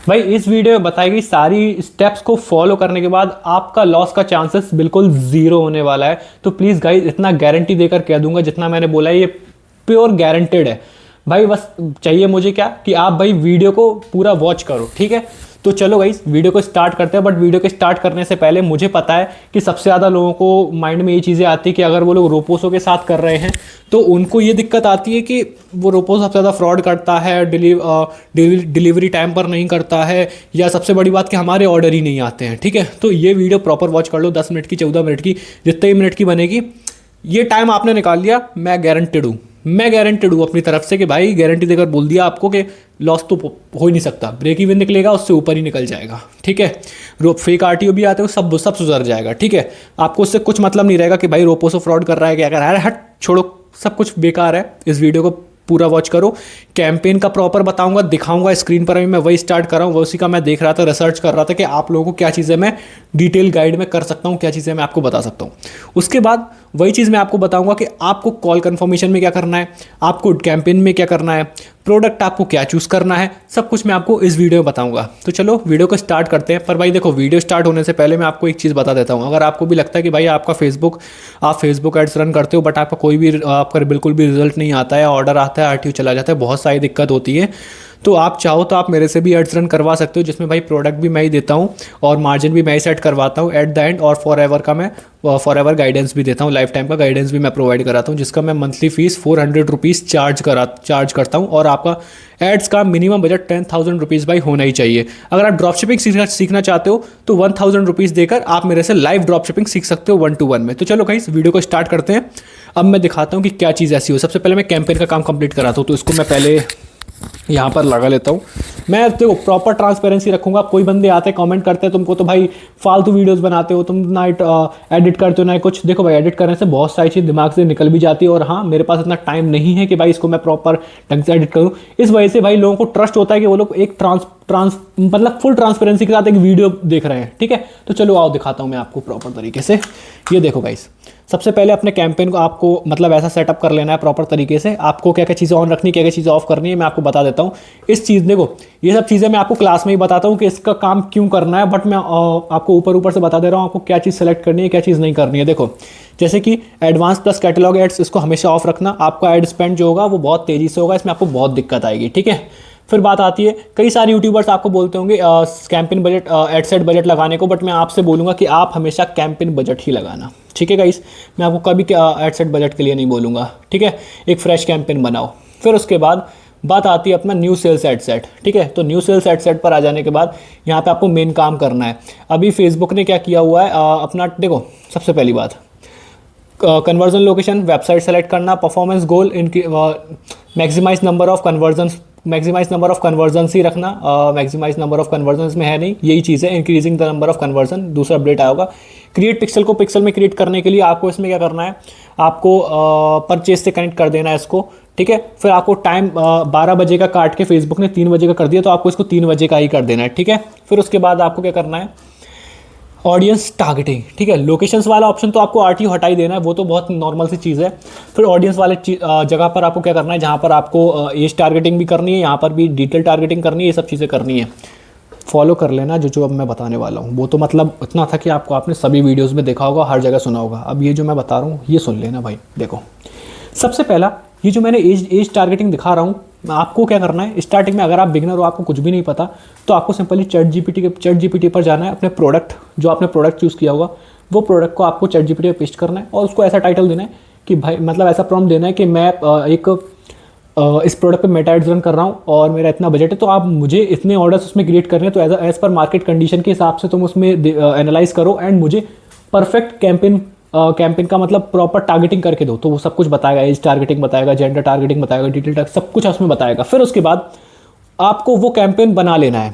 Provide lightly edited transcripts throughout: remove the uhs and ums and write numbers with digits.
भाई इस वीडियो में बताई गई सारी स्टेप्स को फॉलो करने के बाद आपका लॉस का चांसेस बिल्कुल जीरो होने वाला है। तो प्लीज़ गाइज इतना गारंटी देकर कह दूंगा, जितना मैंने बोला है ये प्योर गारंटेड है भाई। बस चाहिए मुझे क्या कि आप भाई वीडियो को पूरा वॉच करो, ठीक है। तो चलो गाइस वीडियो को स्टार्ट करते हैं। बट वीडियो के स्टार्ट करने से पहले मुझे पता है कि सबसे ज़्यादा लोगों को माइंड में ये चीज़ें आती है कि अगर वो लोग रोपोसो के साथ कर रहे हैं तो उनको ये दिक्कत आती है कि वो रोपोसो सबसे ज़्यादा फ्रॉड करता है, डिलीवरी टाइम पर नहीं करता है, या सबसे बड़ी बात कि हमारे ऑर्डर ही नहीं आते हैं, ठीक है। तो ये वीडियो प्रॉपर वॉच कर लो, 10 मिनट की, 14 मिनट की, जितने ही मिनट की बनेगी। ये टाइम आपने निकाल लिया, मैं गारंटेड हूँ, मैं गारंटेड हूँ अपनी तरफ से कि भाई गारंटी देकर बोल दिया आपको कि लॉस तो हो ही नहीं सकता, ब्रेक इवन निकलेगा, उससे ऊपर ही निकल जाएगा, ठीक है। फेक आरटीओ भी आते हो, सब सुधर जाएगा, ठीक है। आपको उससे कुछ मतलब नहीं रहेगा कि भाई रोपोसो फ्रॉड कर रहा है, क्या कर रहा है, हट छोड़ो, सब कुछ बेकार है। इस वीडियो को पूरा वॉच करो। कैंपेन का प्रॉपर बताऊंगा, दिखाऊंगा स्क्रीन पर। अभी मैं वही स्टार्ट कर रहा हूँ, उसी का मैं देख रहा था, रिसर्च कर रहा था कि आप लोगों को क्या चीज़ें मैं डिटेल गाइड में कर सकता हूँ, क्या चीज़ें मैं आपको बता सकता हूँ। उसके बाद वही चीज़ मैं आपको बताऊंगा कि आपको कॉल कन्फर्मेशन में क्या करना है, आपको कैंपेन में क्या करना है, प्रोडक्ट आपको क्या चूज़ करना है, सब कुछ मैं आपको इस वीडियो में बताऊंगा। तो चलो वीडियो को स्टार्ट करते हैं। पर भाई देखो, वीडियो स्टार्ट होने से पहले मैं आपको एक चीज़ बता देता हूँ। अगर आपको भी लगता है कि भाई आप फेसबुक एड्स रन करते हो बट आपका कोई भी आपका बिल्कुल भी रिजल्ट नहीं आता है, ऑर्डर आता है, आरटीओ चला जाता है, बहुत सारी दिक्कत होती है, तो आप चाहो तो आप मेरे से भी एड्स रन करवा सकते हो, जिसमें भाई प्रोडक्ट भी मैं ही देता हूँ और मार्जिन भी मैं ही सेट करवाता हूँ एट द एंड, और फॉर एवर गाइडेंस भी देता हूँ, लाइफ टाइम का गाइडेंस भी मैं प्रोवाइड कराता हूँ, जिसका मैं मंथली फीस 400 रुपीज़ चार्ज करता हूँ। और आपका एड्स का मिनिमम बजट 10,000 रुपीज़ भाई होना ही चाहिए। अगर आप ड्रॉप शिपिंग सीखना चाहते हो तो 1,000 रुपीज़ देकर आप मेरे से लाइव ड्रॉप शिपिंग सीख सकते हो 1-to-1 में। तो चलो गाइस वीडियो को स्टार्ट करते हैं। अब मैं दिखाता हूँ कि क्या चीज़ ऐसी हो। सबसे पहले मैं कैंपेन का काम कंप्लीट कराता हूँ, तो इसको मैं पहले यहाँ पर लगा लेता हूँ। मैं देखो प्रॉपर ट्रांसपेरेंसी रखूंगा। कोई बंदे आते हैं कमेंट करते हैं तुमको तो भाई फालतू वीडियोस बनाते हो, तुम ना एडिट करते हो ना कुछ। देखो भाई एडिट करने से बहुत सारी चीज़ दिमाग से निकल भी जाती है, और हाँ मेरे पास इतना टाइम नहीं है कि भाई इसको मैं प्रॉपर ढंग से एडिट करूँ। इस वजह से भाई लोगों को ट्रस्ट होता है कि वो लोग एक मतलब फुल ट्रांसपेरेंसी के साथ एक वीडियो देख रहे हैं, ठीक है। तो चलो आओ दिखाता हूँ मैं आपको प्रॉपर तरीके से। ये देखो गाइस, सबसे पहले अपने कैंपेन को आपको मतलब ऐसा सेटअप कर लेना है प्रॉपर तरीके से। आपको क्या क्या चीज़ें ऑन रखनी है, क्या क्या चीज़ें ऑफ करनी है, मैं आपको बता देता हूँ। इस चीज़ देखो, ये सब चीज़ें मैं आपको क्लास में ही बताता हूँ कि इसका काम क्यों करना है, बट मैं आपको ऊपर से बता दे रहा हूँ आपको क्या चीज़ सेलेक्ट करनी है, क्या चीज़ नहीं करनी है। देखो जैसे कि एडवांस प्लस कैटलॉग एड्स, इसको हमेशा ऑफ रखना। आपका एड स्पेंड जो होगा वो बहुत तेज़ी से होगा, इसमें आपको बहुत दिक्कत आएगी, ठीक है। फिर बात आती है, कई सारे यूट्यूबर्स आपको बोलते होंगे campaign budget, ad set budget लगाने को, बट मैं आपसे बोलूँगा कि आप हमेशा कैंपेन बजट ही लगाना, ठीक है गाइस। मैं आपको कभी एड सेट बजट के लिए नहीं बोलूँगा, ठीक है। एक फ्रेश कैंपेन बनाओ। फिर उसके बाद बात आती है अपना न्यू सेल्स एड सेट, ठीक है। तो न्यू सेल्स एड सेट पर आ जाने के बाद यहाँ पे आपको मेन काम करना है। अभी फेसबुक ने क्या किया हुआ है, अपना देखो सबसे पहली बात, कन्वर्जन लोकेशन, वेबसाइट सेलेक्ट करना, परफॉर्मेंस गोल, इनकी मैक्सिमाइज नंबर ऑफ कन्वर्जन ही रखना। मैक्सिमाइज नंबर ऑफ कन्वर्जन में है नहीं, यही चीज़ है, increasing the number of conversion. दूसरा अपडेट आया होगा। क्रिएट पिक्सल को पिक्सल में क्रिएट करने के लिए आपको इसमें क्या करना है, आपको परचेज से कनेक्ट कर देना है इसको, ठीक है। फिर आपको टाइम 12 बजे का काट के फेसबुक ने 3 बजे का कर दिया, तो आपको इसको 3 बजे का ही कर देना है, ठीक है। फिर उसके बाद आपको क्या करना है, ऑडियंस टारगेटिंग, ठीक है। लोकेशंस वाला ऑप्शन तो आपको आरटीओ हटा ही देना है, वो तो बहुत नॉर्मल सी चीज़ है। फिर ऑडियंस वाले जगह पर आपको क्या करना है, जहाँ पर आपको एज टारगेटिंग भी करनी है, यहाँ पर भी डिटेल टारगेटिंग करनी है, ये सब चीज़ें करनी है। फॉलो कर लेना जो अब मैं बताने वाला हूँ। वो तो मतलब इतना था कि आपने सभी वीडियोज़ में देखा होगा, हर जगह सुना होगा। अब ये जो मैं बता रहा हूँ ये सुन लेना भाई। देखो सबसे पहला ये जो मैंने एज टारगेटिंग दिखा रहा हूँ, आपको क्या करना है स्टार्टिंग में, अगर आप बिगिनर हो, आपको कुछ भी नहीं पता, तो आपको सिंपली चैट जीपीटी पर जाना है। अपने प्रोडक्ट जो आपने प्रोडक्ट चूज़ किया होगा वो प्रोडक्ट को आपको चैट जीपीटी पर पेस्ट करना है, और उसको ऐसा टाइटल देना है कि भाई मतलब ऐसा प्रॉम्प्ट देना है कि मैं इस प्रोडक्ट पे मेटा एड्स रन कर रहा हूँ और मेरा इतना बजट है, तो आप मुझे इतने ऑर्डर्स उसमें क्रिएट करने हैं, तो एज पर मार्केट कंडीशन के हिसाब से तुम उसमें एनालाइज करो एंड मुझे परफेक्ट कैंपेन का मतलब प्रॉपर टारगेटिंग करके दो। तो वो सब कुछ बताएगा, एज टारगेटिंग बताएगा, जेंडर टारगेटिंग बताएगा, डिटेल सब कुछ उसमें बताएगा। फिर उसके बाद आपको वो कैंपेन बना लेना है,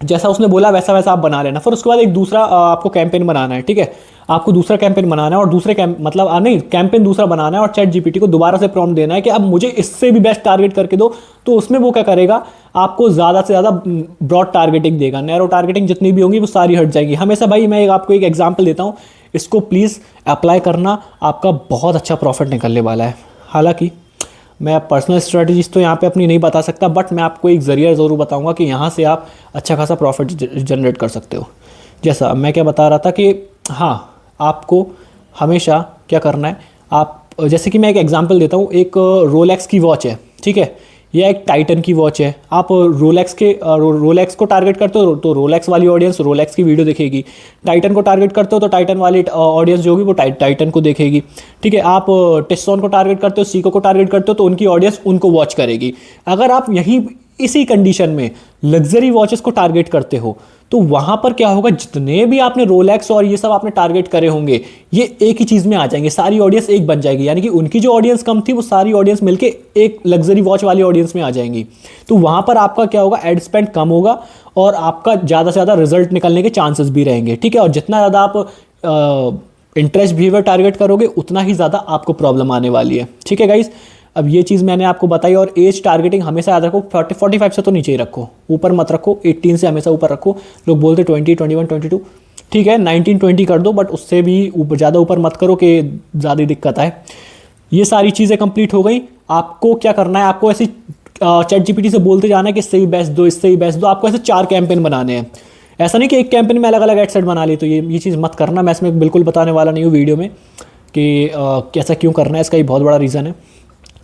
जैसा उसने बोला वैसा वैसा आप बना लेना। फिर उसके बाद एक दूसरा आपको कैंपेन बनाना है, ठीक है। आपको दूसरा कैंपेन बनाना है और दूसरे कैंपेन दूसरा बनाना है, और चैट जीपीटी को दोबारा से प्रॉम्प्ट देना है कि अब मुझे इससे भी बेस्ट टारगेट करके दो। तो उसमें वो क्या करेगा, आपको ज़्यादा से ज़्यादा ब्रॉड टारगेटिंग देगा। नैरो टारगेटिंग जितनी भी होंगी वो सारी हट जाएगी हमेशा। भाई मैं आपको एक एग्जाम्पल देता हूँ, इसको प्लीज़ अप्लाई करना, आपका बहुत अच्छा प्रॉफिट निकलने वाला है। हालांकि मैं पर्सनल स्ट्रेटजीज तो यहाँ पे अपनी नहीं बता सकता, बट मैं आपको एक ज़रिया ज़रूर बताऊँगा कि यहाँ से आप अच्छा खासा प्रॉफिट जनरेट कर सकते हो। जैसा मैं क्या बता रहा था कि हाँ, आपको हमेशा क्या करना है, आप जैसे कि मैं एक एग्जांपल देता हूँ, एक रोलेक्स की वॉच है, ठीक है, या एक टाइटन की वॉच है। आप रोलेक्स को टारगेट करते हो तो रोलेक्स वाली ऑडियंस रोलेक्स की वीडियो देखेगी, टाइटन को टारगेट करते हो तो टाइटन वाली ऑडियंस जो होगी वो टाइटन को देखेगी, ठीक है। आप टेस्टोन को टारगेट करते हो, सीको को टारगेट करते हो तो उनकी ऑडियंस उनको वॉच करेगी। अगर आप यहीं इसी कंडीशन में लग्जरी वॉचेस को टारगेट करते हो तो वहां पर क्या होगा, जितने भी आपने रोलेक्स और ये सब आपने टारगेट करे होंगे ये एक ही चीज में आ जाएंगे, सारी ऑडियंस एक बन जाएगी। यानी कि उनकी जो ऑडियंस कम थी वो सारी ऑडियंस मिलके एक लग्जरी वॉच वाली ऑडियंस में आ जाएंगी। तो वहां पर आपका क्या होगा, एड स्पेंड कम होगा और आपका ज्यादा से ज्यादा रिजल्ट निकलने के चांसेस भी रहेंगे, ठीक है। और जितना ज्यादा आप इंटरेस्ट बिहेवियर टारगेट करोगे उतना ही ज्यादा आपको प्रॉब्लम आने वाली है, ठीक है गाइस। अब ये चीज़ मैंने आपको बताई। और एज टारगेटिंग हमेशा याद रखो, 45 से तो नीचे ही रखो, ऊपर मत रखो, 18 से हमेशा ऊपर रखो। लोग बोलते 20, 21, 22, ठीक है 19, 20 कर दो, बट उससे भी ज़्यादा ऊपर मत करो कि ज़्यादा दिक्कत आए। ये सारी चीज़ें कंप्लीट हो गई। आपको क्या करना है, आपको ऐसी चैट जीपीटी से बोलते जाना है कि इससे ही बेस्ट दो, इससे ही बेस्ट दो। आपको ऐसे 4 कैंपेन बनाने हैं, ऐसा नहीं कि एक कैंपेन में अलग अलग एड सेट बना ली। तो ये चीज़ मत करना, मैं इसमें बिल्कुल बताने वाला नहीं हूँ वीडियो में कि कैसा क्यों करना है। इसका ही बहुत बड़ा रीज़न है।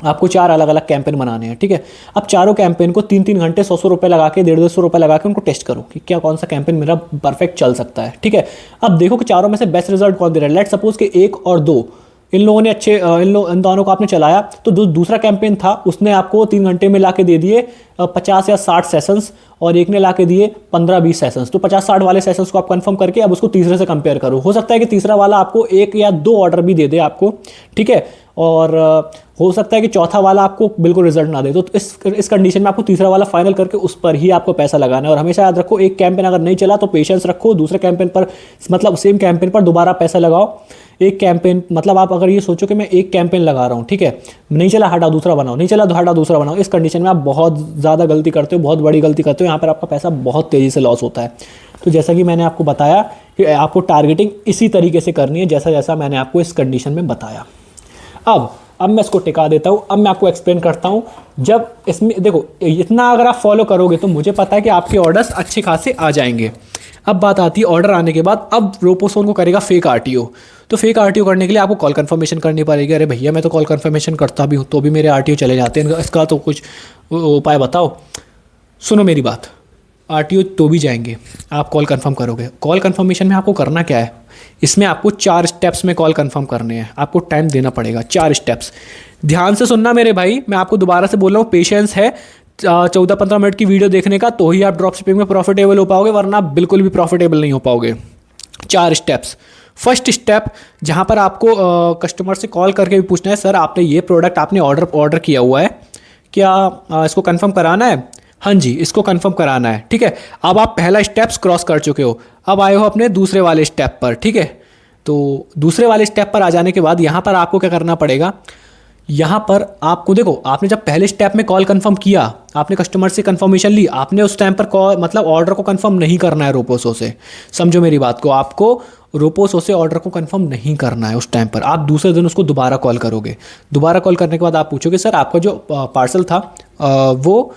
आपको 4 अलग अलग कैंपेन बनाने हैं, ठीक है। अब चारों कैंपेन को 3-3 घंटे 100 रुपये लगा के 150 रुपये लगा के उनको टेस्ट करो कि क्या कौन सा कैंपेन मेरा परफेक्ट चल सकता है, ठीक है। अब देखो कि चारों में से बेस्ट रिजल्ट कौन दे रहा है। लेट सपोज कि 1 और 2 इन लोगों ने इन दोनों को आपने चलाया, तो दूसरा कैंपेन था उसने आपको 3 घंटे में ला के दे दिए 50 या 60 सेशंस, और एक ने ला के दिए 15-20 सेशंस। तो 50-60 वाले सेशंस को आप कंफर्म करके अब उसको तीसरे से कंपेयर करो। हो सकता है कि तीसरा वाला आपको 1 या 2 ऑर्डर भी दे दे आपको, ठीक है। और हो सकता है कि चौथा वाला आपको बिल्कुल रिजल्ट ना दे। तो इस कंडीशन में आपको तीसरा वाला फाइनल करके उस पर ही आपको पैसा लगाना है। और हमेशा याद रखो, एक कैंपेन अगर नहीं चला तो पेशेंस रखो, दूसरे कैंपेन पर मतलब सेम कैंपेन पर दोबारा पैसा लगाओ। एक कैंपेन मतलब आप अगर ये सोचो कि मैं एक कैंपेन लगा रहा हूँ, ठीक है, नहीं चला हटा दूसरा बनाओ, नहीं चला तो हटा दूसरा बनाओ, इस कंडीशन में आप बहुत ज़्यादा गलती करते हो, बहुत बड़ी गलती करते हो। यहाँ पर आपका पैसा बहुत तेज़ी से लॉस होता है। तो जैसा कि मैंने आपको बताया कि आपको टारगेटिंग इसी तरीके से करनी है जैसा जैसा मैंने आपको इस कंडीशन में बताया। अब मैं इसको टिका देता हूँ। अब मैं आपको एक्सप्लेन करता हूँ। जब इसमें देखो, इतना अगर आप फॉलो करोगे तो मुझे पता है कि आपके ऑर्डर्स अच्छे खासे आ जाएंगे। अब बात आती है ऑर्डर आने के बाद, अब रोपोसोन को करेगा फेक आरटीओ। तो फेक आरटीओ करने के लिए आपको कॉल कंफर्मेशन करनी पड़ेगी। अरे भैया मैं तो कॉल कंफर्मेशन करता भी हूँ तो भी मेरे आरटीओ चले जाते हैं, इसका तो कुछ उपाय बताओ। सुनो मेरी बात, आरटीओ तो भी जाएंगे, आप कॉल कंफर्म करोगे। कॉल कंफर्मेशन में आपको करना क्या है, इसमें आपको 4 स्टेप्स में कॉल कंफर्म करने हैं। आपको टाइम देना पड़ेगा, 4 स्टेप्स। ध्यान से सुनना मेरे भाई, मैं आपको दोबारा से बोल रहा हूँ, पेशेंस है। 14-15 मिनट की वीडियो देखने का तो ही आप ड्रॉप शिपिंग में प्रॉफिटेबल हो पाओगे, वरना आप बिल्कुल भी प्रॉफिटेबल नहीं हो पाओगे। 4 स्टेप्स। फर्स्ट स्टेप, जहाँ पर आपको कस्टमर से कॉल करके भी पूछना है, सर आपने ये प्रोडक्ट आपने ऑर्डर किया हुआ है क्या, इसको कंफर्म कराना है। हाँ जी, इसको कंफर्म कराना है, ठीक है। अब आप पहला स्टेप्स क्रॉस कर चुके हो, अब आए हो अपने दूसरे वाले स्टेप पर, ठीक है। तो दूसरे वाले स्टेप पर आ जाने के बाद यहाँ पर आपको क्या करना पड़ेगा, यहाँ पर आपको देखो, आपने जब पहले स्टेप में कॉल कंफर्म किया, आपने कस्टमर से कंफर्मेशन ली, आपने उस टाइम पर कॉल मतलब ऑर्डर को कंफर्म नहीं करना है रोपोसो से। समझो मेरी बात को, आपको रोपोसो से ऑर्डर को कंफर्म नहीं करना है उस टाइम पर। आप दूसरे दिन उसको दोबारा कॉल करोगे। दोबारा कॉल करने के बाद आप पूछोगे, सर आपका जो पार्सल था वो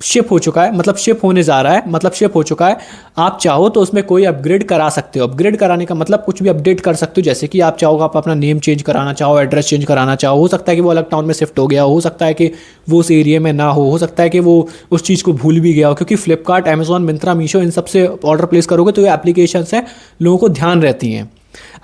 शिप हो चुका है, मतलब शिप होने जा रहा है, मतलब शिप हो चुका है। आप चाहो तो उसमें कोई अपग्रेड करा सकते हो। अपग्रेड कराने का मतलब कुछ भी अपडेट कर सकते हो, जैसे कि आप चाहो आप अपना नेम चेंज कराना चाहो, एड्रेस चेंज कराना चाहो। हो सकता है कि वो अलग टाउन में शिफ्ट हो गया हो सकता है कि वो उस एरिया में ना हो सकता है कि वो उस चीज़ को भूल भी गया हो। क्योंकि फ्लिपकार्ट, अमेजॉन, मिंत्रा, मीशो इन सबसे ऑर्डर प्लेस करोगे तो ये एप्लीकेशंस हैं, लोगों को ध्यान रहती हैं।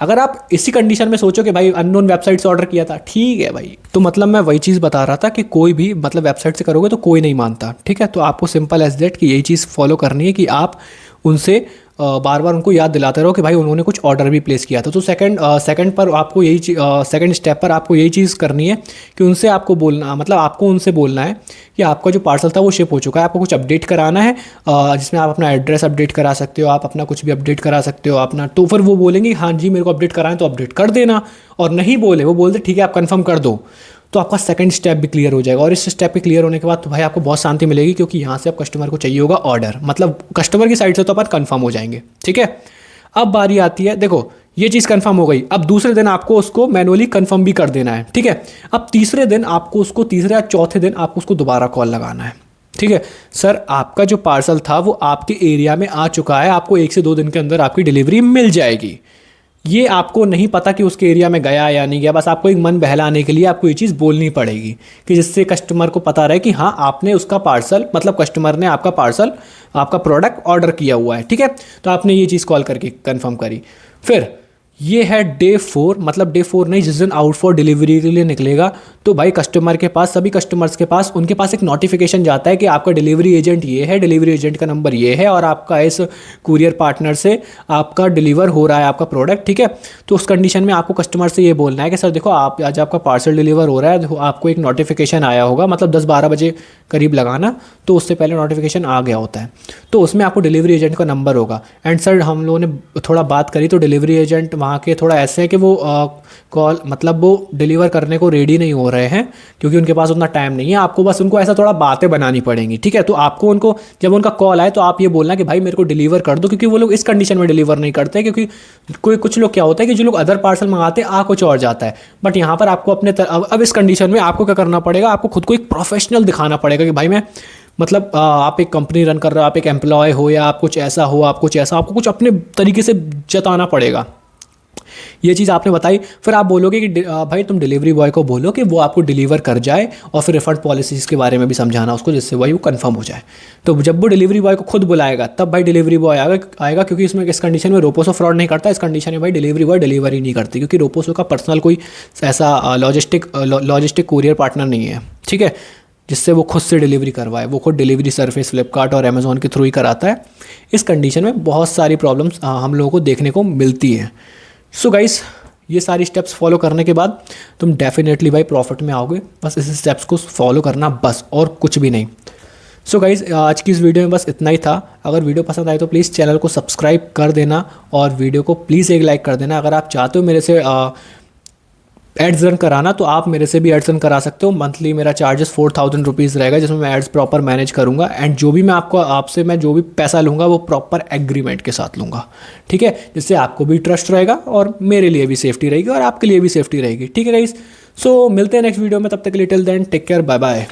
अगर आप इसी कंडीशन में सोचो कि भाई अननोन वेबसाइट से ऑर्डर किया था, ठीक है भाई, तो मतलब मैं वही चीज़ बता रहा था कि कोई भी मतलब वेबसाइट से करोगे तो कोई नहीं मानता, ठीक है। तो आपको सिंपल एज दैट कि यही चीज़ फॉलो करनी है कि आप उनसे बार बार उनको याद दिलाते रहो कि भाई उन्होंने कुछ ऑर्डर भी प्लेस किया था। तो सेकंड पर आपको यही सेकंड स्टेप पर आपको यही चीज़ करनी है कि उनसे आपको बोलना, मतलब आपको उनसे बोलना है कि आपका जो पार्सल था वो शिप हो चुका है, आपको कुछ अपडेट कराना है, जिसमें आप अपना एड्रेस अपडेट करा सकते हो, आप अपना कुछ भी अपडेट करा सकते हो अपना। तो फिर वो बोलेंगे हाँ जी मेरे को अपडेट कराएं तो अपडेट कर देना, और नहीं बोले वो बोलते ठीक है आप कंफर्म कर दो, तो आपका सेकंड स्टेप भी क्लियर हो जाएगा। और इस स्टेप पे क्लियर होने के बाद तो भाई आपको बहुत शांति मिलेगी, क्योंकि यहाँ से अब कस्टमर को चाहिए होगा ऑर्डर, मतलब कस्टमर की साइड से तो अपन कंफर्म हो जाएंगे, ठीक है। अब बारी आती है, देखो ये चीज़ कंफर्म हो गई। अब दूसरे दिन आपको उसको मैनुअली कंफर्म भी कर देना है, ठीक है। अब तीसरे दिन आपको उसको, तीसरे या चौथे दिन आपको उसको दोबारा कॉल लगाना है, ठीक है। सर आपका जो पार्सल था वो आपके एरिया में आ चुका है, आपको 1 से 2 दिन के अंदर आपकी डिलीवरी मिल जाएगी। ये आपको नहीं पता कि उसके एरिया में गया या नहीं गया, बस आपको एक मन बहलाने के लिए आपको ये चीज़ बोलनी पड़ेगी कि जिससे कस्टमर को पता रहे कि हाँ आपने उसका पार्सल, मतलब कस्टमर ने आपका पार्सल, आपका प्रोडक्ट ऑर्डर किया हुआ है, ठीक है। तो आपने ये चीज़ कॉल करके कंफर्म करी। फिर ये है डे 4, मतलब डे 4 नहीं, जिस दिन आउट फॉर डिलीवरी के लिए निकलेगा तो भाई कस्टमर के पास, सभी कस्टमर्स के पास, उनके पास एक नोटिफिकेशन जाता है कि आपका डिलीवरी एजेंट ये है, डिलीवरी एजेंट का नंबर ये है और आपका इस कुरियर पार्टनर से आपका डिलीवर हो रहा है आपका प्रोडक्ट, ठीक है। तो उस कंडीशन में आपको कस्टमर से ये बोलना है कि सर देखो आप आज आपका पार्सल डिलीवर हो रहा है, तो आपको एक नोटिफिकेशन आया होगा, मतलब 10-12 बजे करीब लगाना, तो उससे पहले नोटिफिकेशन आ गया होता है, तो उसमें आपको डिलीवरी एजेंट का नंबर होगा। एंड सर हम लोगों ने थोड़ा बात करी तो डिलीवरी एजेंट वहाँ के थोड़ा ऐसे है कि वो कॉल, मतलब वो डिलीवर करने को रेडी नहीं हो रहे हैं क्योंकि उनके पास उतना टाइम नहीं है। आपको बस उनको ऐसा थोड़ा बातें बनानी पड़ेंगी, ठीक है। तो आपको उनको, जब उनका कॉल आए तो आप ये बोलना कि भाई मेरे को डिलीवर कर दो, क्योंकि वो लोग इस कंडीशन में डिलीवर नहीं करते, क्योंकि कुछ लोग क्या होता है कि जो लोग अदर पार्सल मंगाते हैं आ कुछ और जाता है, बट यहाँ पर आपको अपने अब इस कंडीशन में आपको क्या करना पड़ेगा, आपको खुद को एक प्रोफेशनल दिखाना पड़ेगा कि भाई मैं, मतलब आप एक कंपनी रन कर रहे हो, आप एक एम्प्लॉय हो या आप कुछ ऐसा हो, आप कुछ ऐसा, आपको कुछ अपने तरीके से जताना पड़ेगा। ये चीज़ आपने बताई, फिर आप बोलोगे कि भाई तुम डिलीवरी बॉय को बोलो कि वो आपको डिलीवर कर जाए, और फिर रिफंड पॉलिसीज़ के बारे में भी समझाना उसको, जिससे भाई वो कंफर्म हो जाए। तो जब वो डिलीवरी बॉय को खुद बुलाएगा तब भाई डिलीवरी बॉय आएगा, क्योंकि इसमें इस कंडीशन में रोपोसो फ्रॉड नहीं करता, इस कंडीशन में भाई डिलीवरी बॉय डिलीवरी नहीं करती, क्योंकि रोपोसो का पर्सनल कोई ऐसा लॉजिस्टिक कुरियर पार्टनर नहीं है, ठीक है, जिससे वो खुद से डिलीवरी करवाए। वो खुद डिलीवरी सर्विस फ्लिपकार्ट और अमेज़ॉन के थ्रू ही कराता है। इस कंडीशन में बहुत सारी प्रॉब्लम्स हम लोगों को देखने को मिलती हैं। सो गाइस, ये सारी स्टेप्स फॉलो करने के बाद तुम डेफिनेटली भाई प्रॉफिट में आओगे। बस इस स्टेप्स को फॉलो करना, बस, और कुछ भी नहीं। सो गाइस, आज की इस वीडियो में बस इतना ही था। अगर वीडियो पसंद आए तो प्लीज़ चैनल को सब्सक्राइब कर देना और वीडियो को प्लीज़ एक लाइक कर देना। अगर आप चाहते हो मेरे से एड्स रन कराना तो आप मेरे से भी एड्स रन करा सकते हो। मंथली मेरा चार्जेस 4000 रुपीज़ रहेगा, जिसमें मैं एड्स प्रॉपर मैनेज करूंगा, एंड जो भी मैं आपसे मैं जो भी पैसा लूँगा वो प्रॉपर एग्रीमेंट के साथ लूँगा, ठीक है, जिससे आपको भी ट्रस्ट रहेगा और मेरे लिए भी सेफ्टी रहेगी और आपके लिए भी सेफ्टी रहेगी, ठीक है गाइस। सो मिलते हैं नेक्स्ट वीडियो में, तब तक के लिए till then take care, bye bye.